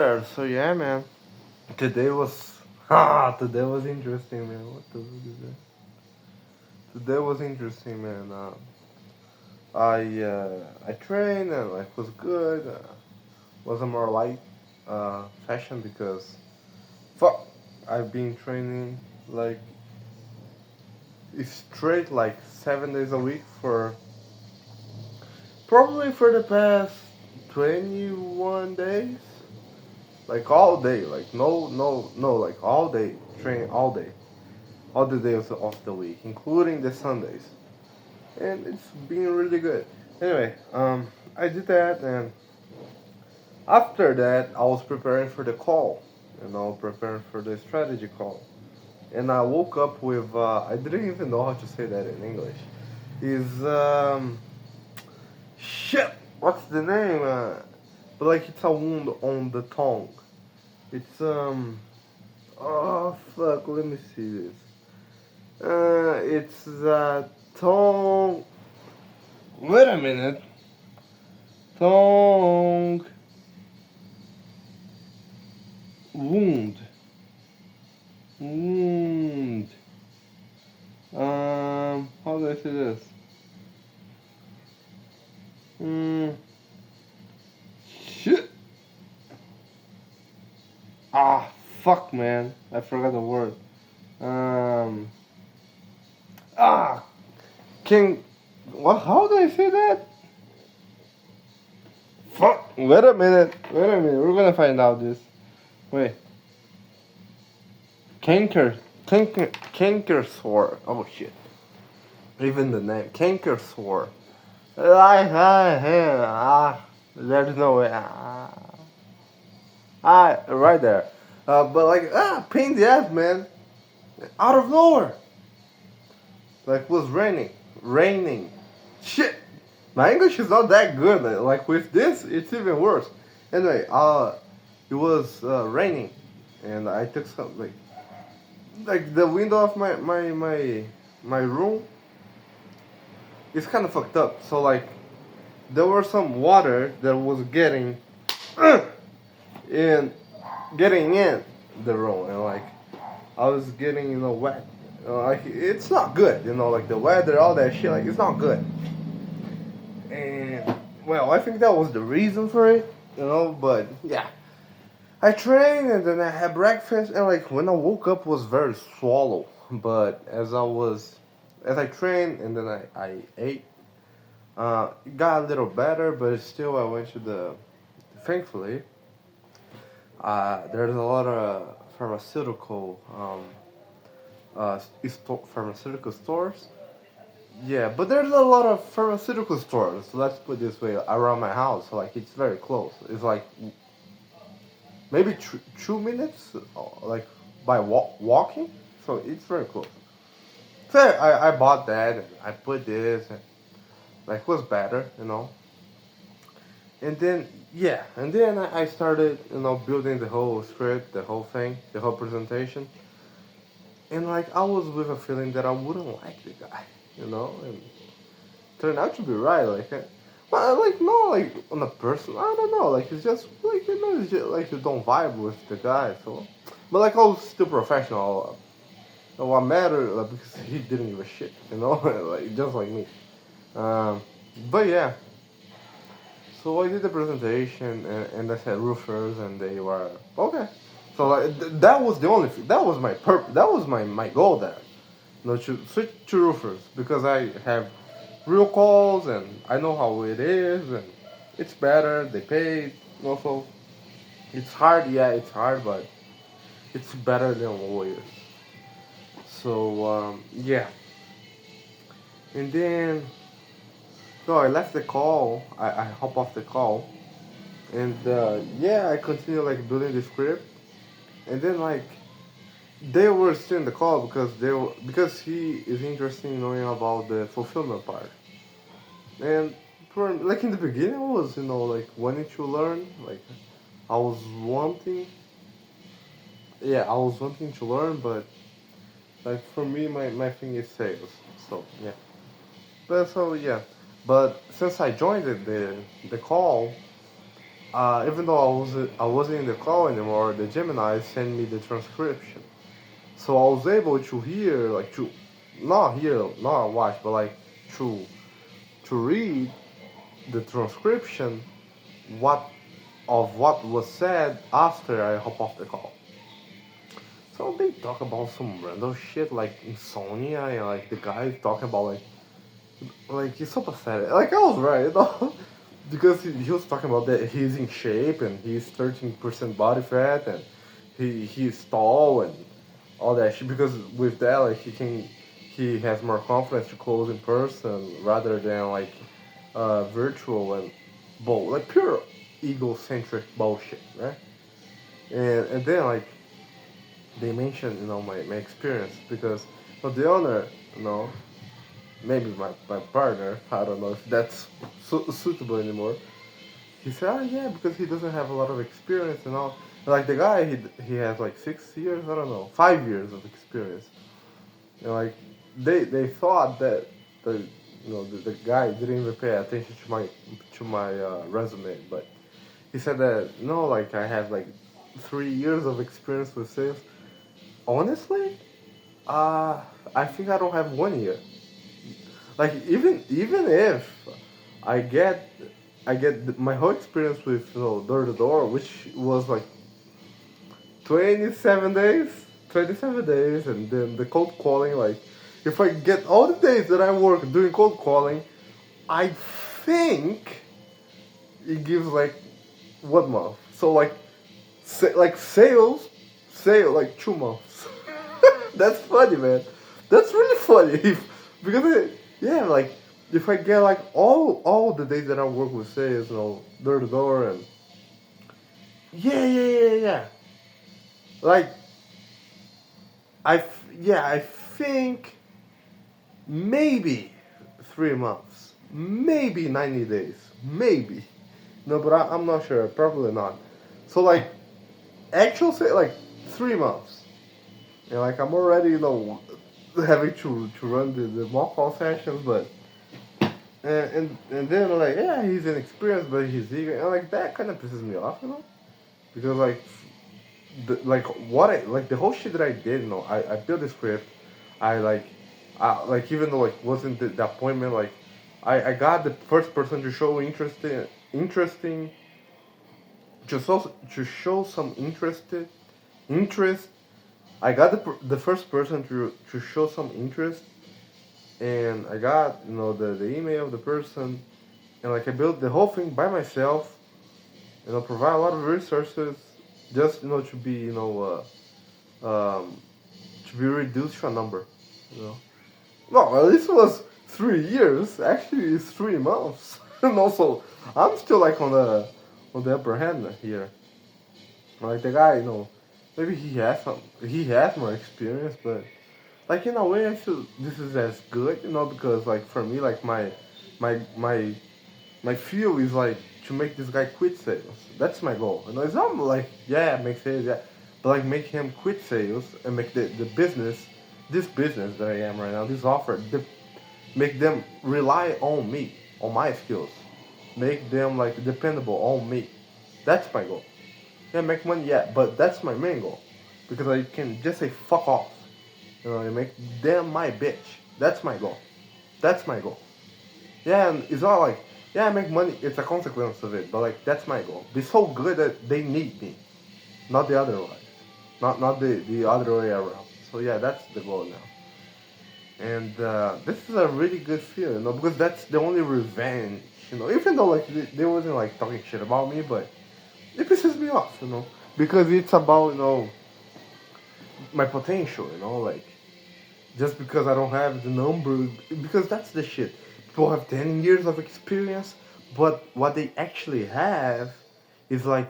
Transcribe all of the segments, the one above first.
So yeah, man. Today was today was interesting, man. What the fuck is that? Today was interesting, man. I trained and like was good. Was a more light fashion because fuck, I've been training like straight like 7 days a week for probably for the past 21 days. Like all day, like no, like all day, train all day. All the days of the week, including the Sundays, and it's been really good. Anyway, I did that, and after that, I was preparing for the call, preparing for the strategy call, and I woke up with I didn't even know how to say that in English. Is shit. What's the name? But like it's a wound on the tongue. It's oh fuck. Let me see this. It's tongue. Wait a minute. Tongue wound. Wound. How do I say this? Shit. Ah, fuck, man. I forgot the word. Um. Ah. King. What? How do I say that? Fuck. Wait a minute. Wait a minute. We're gonna find out this. Wait. Canker sore. Oh shit. Even the name. Canker sore. There's no way. Right there. But like, pain in the ass, man. Out of nowhere. Like, was raining. Shit. My English is not that good. Like with this, it's even worse. Anyway, it was raining, and I took some like the window of my room is kind of fucked up. So like, there was some water that was getting in the room, and like I was getting wet. Like it's not good, like the weather, all that shit. Like it's not good. And well, I think that was the reason for it, But yeah, I trained and then I had breakfast, and like when I woke up was very swallow. But as I trained and then I ate, it got a little better, but still I went to the. Thankfully, there's a lot of pharmaceutical stores. Yeah, but there's a lot of pharmaceutical stores. Let's put it this way, around my house. So like it's very close. It's like maybe 2 minutes, like by walking. So it's very close. So I bought that and I put this and like was better. And then yeah, and then I started building the whole script, the whole thing, the whole presentation. And like I was with a feeling that I wouldn't like the guy, and turned out to be right. Like, but like no, like on a person, I don't know. Like it's just like it's just like you don't vibe with the guy. So, but like I was still professional. What mattered because he didn't give a shit, like just like me. Um, but yeah, so I did the presentation and I said roofers and they were okay. So like that was the only that was my that was my goal there. To switch to roofers because I have real calls and I know how it is and it's better. They pay also. It's hard, yeah, it's hard, but it's better than lawyers. So yeah, and then so I left the call. I hop off the call, and yeah, I continue like building the script, and then like they were still in the call because he is interested in knowing about the fulfillment part. And for like in the beginning, I was like wanting to learn. Like I was wanting, yeah, I was wanting to learn, but like for me, my thing is sales. So yeah, but so yeah, but since I joined the call, even though I wasn't in the call anymore, the Gemini sent me the transcription. So I was able to hear, like to not hear, not watch, but like to to read the transcription what of what was said after I hop off the call. So they talk about some random shit like insomnia and like the guy talking about like he's so pathetic. Like I was right, you know? Because he was talking about that he's in shape and he's 13% body fat and he's tall and all that shit. Because with that, like he has more confidence to close in person rather than like virtual and like pure egocentric bullshit, right? And then like they mentioned my experience because the owner, you know maybe my partner, I don't know if that's suitable anymore. He said, oh yeah, because he doesn't have a lot of experience and all. Like the guy, he has like 6 years, I don't know, 5 years of experience. And like they thought that the the guy didn't even pay attention to my resume, but he said that no, like I have like 3 years of experience with sales. Honestly, uh, I think I don't have 1 year. Like even if I get my whole experience with door to door, which was like 27 days, 27 days, and then the cold calling. Like if I get all the days that I work doing cold calling, I think it gives like 1 month. So like like sale like 2 months. That's funny, man. That's really funny. Because yeah, like if I get like all the days that I work with sales, door to door, and yeah. Like I think maybe 3 months, maybe 90 days, maybe. No, but I'm not sure. Probably not. So like actual say like 3 months. And like I'm already having to run the mock call sessions, but and then like yeah he's inexperienced but he's eager and like that kind of pisses me off, because like like what I like the whole shit that I did, I built the script, I like even though like wasn't the appointment, like I got the first person to show interesting to show some interest. I got the first person to show some interest, and I got the email of the person, and like I built the whole thing by myself, provide a lot of resources, just to be to be reduced to a number, you know. No, at least it was 3 years. Actually, it's 3 months, and also I'm still like on the upper hand here. Like the guy, maybe he has more experience, but like in a way I feel this is as good, because like for me, like my my my feel is like to make this guy quit sales. That's my goal. It's not like yeah make sales, yeah, but like make him quit sales and make the business, this business that I am right now, this offer, make them rely on me, on my skills, make them like dependable on me. That's my goal. Yeah, make money, yeah, but that's my main goal, because I can just say fuck off, and make them my bitch. That's my goal. That's my goal. Yeah, and it's not like, yeah, I make money, it's a consequence of it, but like, that's my goal. Be so good that they need me, not the other way. Not the other way around. So yeah, that's the goal now. And this is a really good feeling, because that's the only revenge, even though like they wasn't like talking shit about me, but it pisses me off, because it's about, my potential, like, just because I don't have the number, because that's the shit. People have 10 years of experience, but what they actually have is like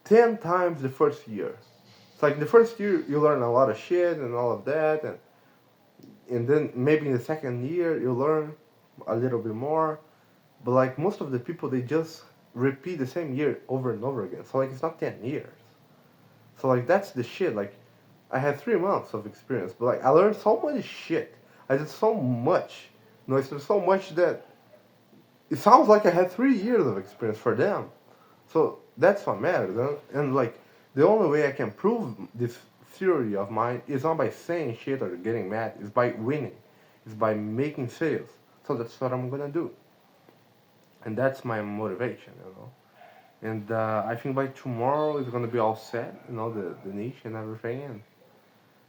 10 times the first year. It's like the first year you learn a lot of shit and all of that, and then maybe in the second year you learn a little bit more, but like most of the people, they just repeat the same year over and over again. So like it's not 10 years. So like that's the shit. Like I had 3 months of experience, but like I learned so much shit. I did so much. I did so much that it sounds like I had 3 years of experience for them. So that's what matters. And like, the only way I can prove this theory of mine is not by saying shit or getting mad, it's by winning. It's by making sales. So that's what I'm gonna do. And that's my motivation, you know. And I think by tomorrow it's gonna be all set, you know, the niche and everything. And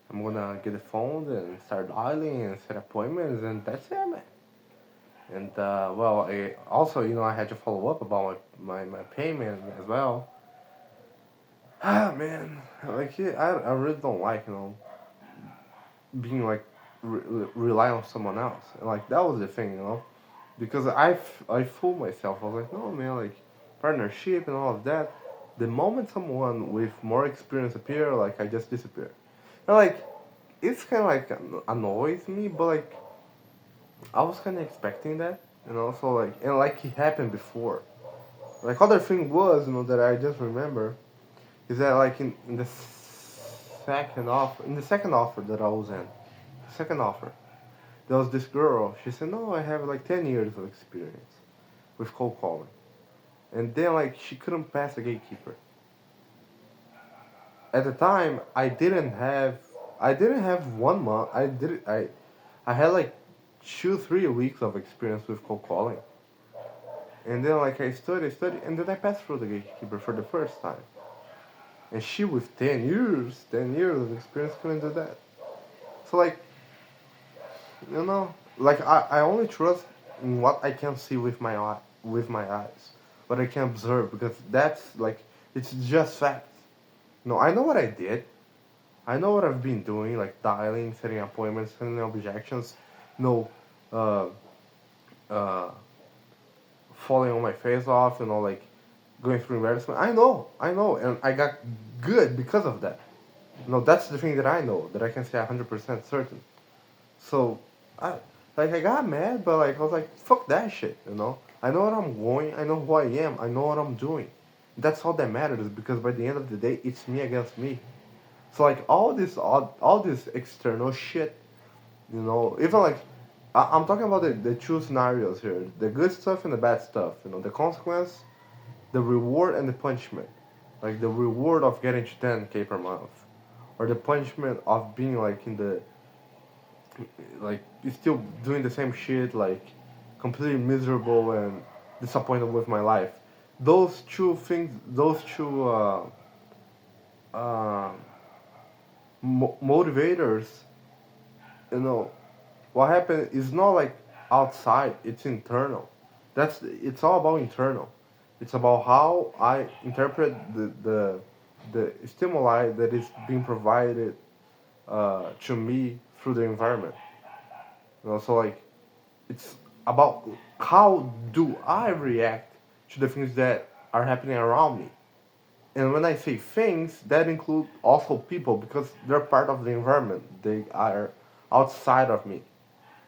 I'm gonna get the phone and start dialing and set appointments, and that's it, man. And well, I also, you know, I had to follow up about my payment as well. Ah, man, like yeah, I really don't like, you know, being like rely on someone else. And like that was the thing, you know, because I fooled myself. I was like, no, man, like partnership and all of that. The moment someone with more experience appear, like I just disappear. And like it's kind of like annoys me, but like I was kind of expecting that, you know. So like, and like it happened before. Like other thing was, you know, that I just remember is that like in the second offer that I was in, second offer, there was this girl. She said, "No, I have like 10 years of experience with cold calling," and then like she couldn't pass the gatekeeper. At the time, I didn't have 1 month. I had like 2 3 weeks of experience with cold calling, and then like I studied, and then I passed through the gatekeeper for the first time. And she with 10 years of experience couldn't do that. So like, you know, like I only trust in what I can see with my eyes, what I can observe, because that's like it's just facts. No, I know what I did. I know what I've been doing, like dialing, setting appointments, setting objections. No, uh, uh, falling on my face off. You know, like going through embarrassment. I know, and I got good because of that. No, that's the thing that I know that I can say 100% certain. So, I I got mad, but like I was like, fuck that shit, you know. I know what I'm going. I know who I am. I know what I'm doing. That's all that matters, because by the end of the day, it's me against me. So like all this external shit, you know, even like I'm talking about the two scenarios here: the good stuff and the bad stuff. You know, the consequence, the reward, and the punishment. Like the reward of getting to 10K per month, or the punishment of being like in the like you're still doing the same shit, like completely miserable and disappointed with my life. Those two things, those two uh, motivators, you know, what happened is not like outside; it's internal. It's all about internal. It's about how I interpret the stimuli that is being provided to me through the environment. You know, so like it's about how do I react to the things that are happening around me. And when I say things, that include also people, because they're part of the environment. They are outside of me.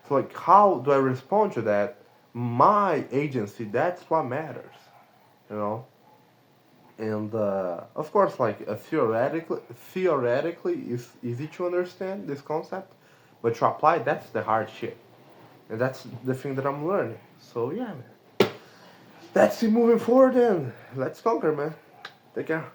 So like how do I respond to that? My agency, that's what matters. You know? And of course, like theoretically it's easy to understand this concept, but to apply, that's the hard shit. And that's the thing that I'm learning. So yeah, man. That's it moving forward then. Let's conquer, man. Take care.